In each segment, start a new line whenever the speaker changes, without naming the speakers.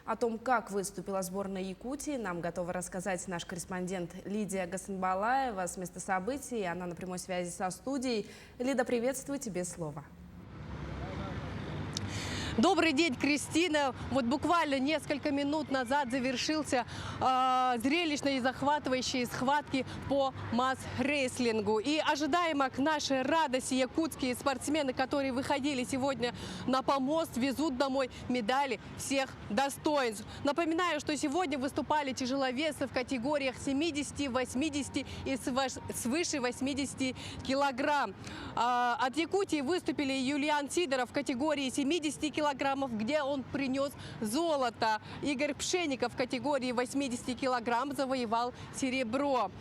О том, как выступила сборная Якутии, нам готова рассказать наш корреспондент Лидия Гасанбалаева с места событий. Она на прямой связи со студией. Лида, приветствую, тебе слово.
Добрый день, Кристина. Вот буквально несколько минут назад завершился зрелищные и захватывающие схватки по масс-рейслингу. И ожидаемо к нашей радости якутские спортсмены, которые выходили сегодня на помост, везут домой медали всех достоинств. Напоминаю, что сегодня выступали тяжеловесы в категориях 70, 80 и свыше 80 килограмм. От Якутии выступили Юлиан Сидоров в категории 70 килограммов, где он принес золото. Игорь Пшенников в категории 80 килограмм завоевал серебро.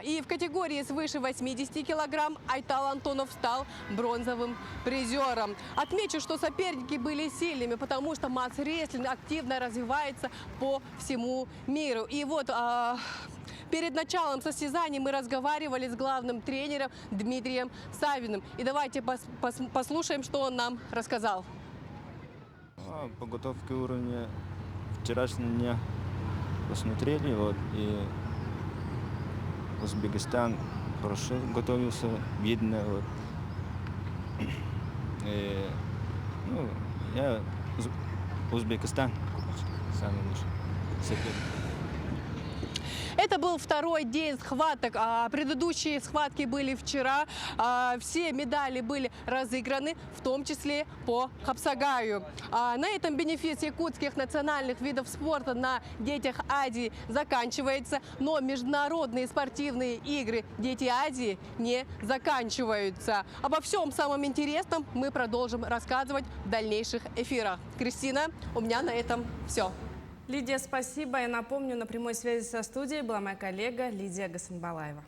И в категории свыше 80 килограмм Айтал Антонов стал бронзовым призером. Отмечу, что соперники были сильными, потому что масс-рестлинг активно развивается по всему миру. И вот перед началом состязаний мы разговаривали с главным тренером Дмитрием Савиным. И давайте послушаем, что он нам рассказал.
Подготовки уровня вчерашнего дня посмотрели, и Узбекистан хорошо готовился, видно, И, я Узбекистан самый лучший соперник.
Это был второй день схваток. Предыдущие схватки были вчера. Все медали были разыграны, в том числе по Хапсагаю. На этом бенефис якутских национальных видов спорта на детях Азии заканчивается, но международные спортивные игры «Дети Азии» не заканчиваются. Обо всем самом интересном мы продолжим рассказывать в дальнейших эфирах. Кристина, у меня на этом все.
Лидия, спасибо. Я напомню, на прямой связи со студией была моя коллега Лидия Гасанбалаева.